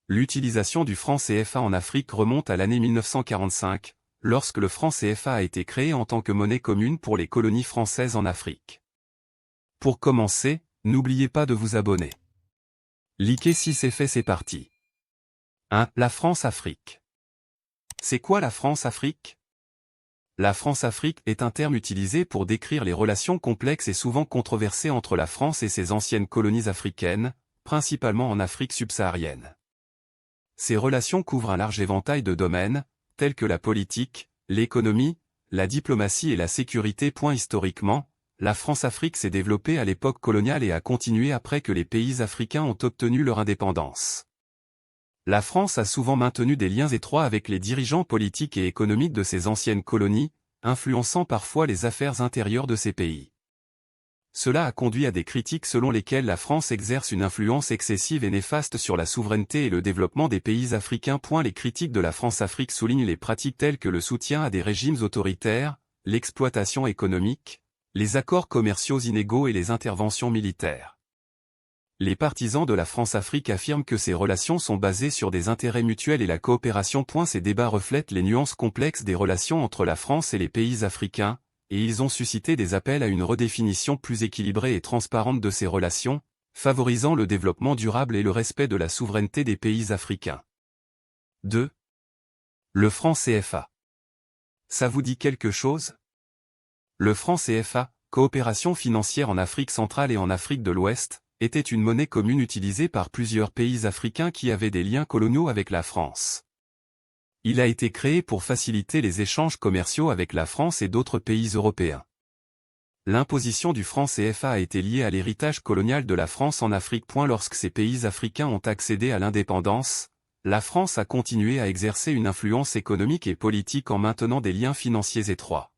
L'utilisation du franc CFA en Afrique remonte à l'année 1945, lorsque le franc CFA a été créé en tant que monnaie commune pour les colonies françaises en Afrique. Pour commencer, n'oubliez pas de vous abonner. Likez si c'est fait, c'est parti. 1. La France-Afrique. C'est quoi la France-Afrique? La France-Afrique est un terme utilisé pour décrire les relations complexes et souvent controversées entre la France et ses anciennes colonies africaines, principalement en Afrique subsaharienne. Ces relations couvrent un large éventail de domaines, tels que la politique, l'économie, la diplomatie et la sécurité. Historiquement, la France-Afrique s'est développée à l'époque coloniale et a continué après que les pays africains ont obtenu leur indépendance. La France a souvent maintenu des liens étroits avec les dirigeants politiques et économiques de ses anciennes colonies, influençant parfois les affaires intérieures de ces pays. Cela a conduit à des critiques selon lesquelles la France exerce une influence excessive et néfaste sur la souveraineté et le développement des pays africains. Les critiques de la France-Afrique soulignent les pratiques telles que le soutien à des régimes autoritaires, l'exploitation économique, les accords commerciaux inégaux et les interventions militaires. Les partisans de la France-Afrique affirment que ces relations sont basées sur des intérêts mutuels et la coopération. Ces débats reflètent les nuances complexes des relations entre la France et les pays africains, et ils ont suscité des appels à une redéfinition plus équilibrée et transparente de ces relations, favorisant le développement durable et le respect de la souveraineté des pays africains. 2. Le franc CFA. Ça vous dit quelque chose? Le franc CFA, coopération financière en Afrique centrale et en Afrique de l'Ouest, était une monnaie commune utilisée par plusieurs pays africains qui avaient des liens coloniaux avec la France. Il a été créé pour faciliter les échanges commerciaux avec la France et d'autres pays européens. L'imposition du franc CFA a été liée à l'héritage colonial de la France en Afrique. Lorsque ces pays africains ont accédé à l'indépendance, la France a continué à exercer une influence économique et politique en maintenant des liens financiers étroits.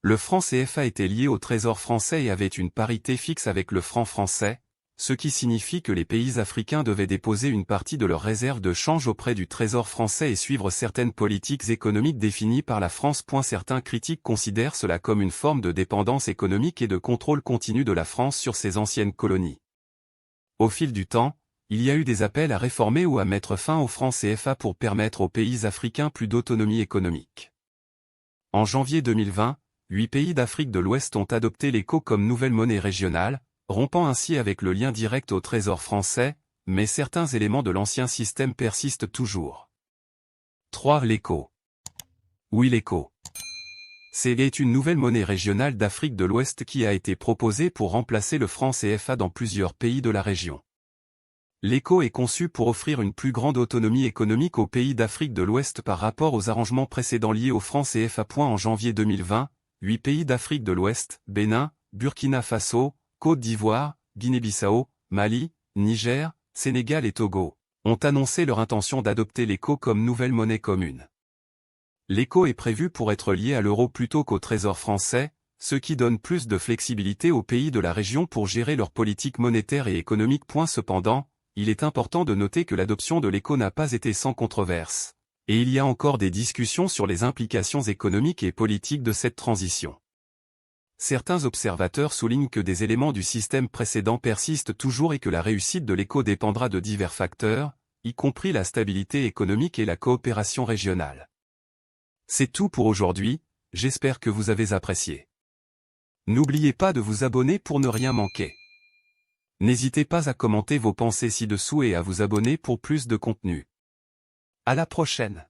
Le franc CFA était lié au trésor français et avait une parité fixe avec le franc français, ce qui signifie que les pays africains devaient déposer une partie de leurs réserves de change auprès du trésor français et suivre certaines politiques économiques définies par la France. Certains critiques considèrent cela comme une forme de dépendance économique et de contrôle continu de la France sur ses anciennes colonies. Au fil du temps, il y a eu des appels à réformer ou à mettre fin au franc CFA pour permettre aux pays africains plus d'autonomie économique. En janvier 2020, 8 pays d'Afrique de l'Ouest ont adopté l'ECO comme nouvelle monnaie régionale, rompant ainsi avec le lien direct au trésor français, mais certains éléments de l'ancien système persistent toujours. 3. L'ECO. Oui, l'ECO. C'est une nouvelle monnaie régionale d'Afrique de l'Ouest qui a été proposée pour remplacer le franc CFA dans plusieurs pays de la région. L'ECO est conçu pour offrir une plus grande autonomie économique aux pays d'Afrique de l'Ouest par rapport aux arrangements précédents liés au franc CFA. En janvier 2020, 8 pays d'Afrique de l'Ouest, Bénin, Burkina Faso, Côte d'Ivoire, Guinée-Bissau, Mali, Niger, Sénégal et Togo, ont annoncé leur intention d'adopter l'ECO comme nouvelle monnaie commune. L'ECO est prévu pour être lié à l'euro plutôt qu'au trésor français, ce qui donne plus de flexibilité aux pays de la région pour gérer leur politique monétaire et économique. Cependant, il est important de noter que l'adoption de l'ECO n'a pas été sans controverse, et il y a encore des discussions sur les implications économiques et politiques de cette transition. Certains observateurs soulignent que des éléments du système précédent persistent toujours et que la réussite de l'ECO dépendra de divers facteurs, y compris la stabilité économique et la coopération régionale. C'est tout pour aujourd'hui, j'espère que vous avez apprécié. N'oubliez pas de vous abonner pour ne rien manquer. N'hésitez pas à commenter vos pensées ci-dessous et à vous abonner pour plus de contenu. À la prochaine.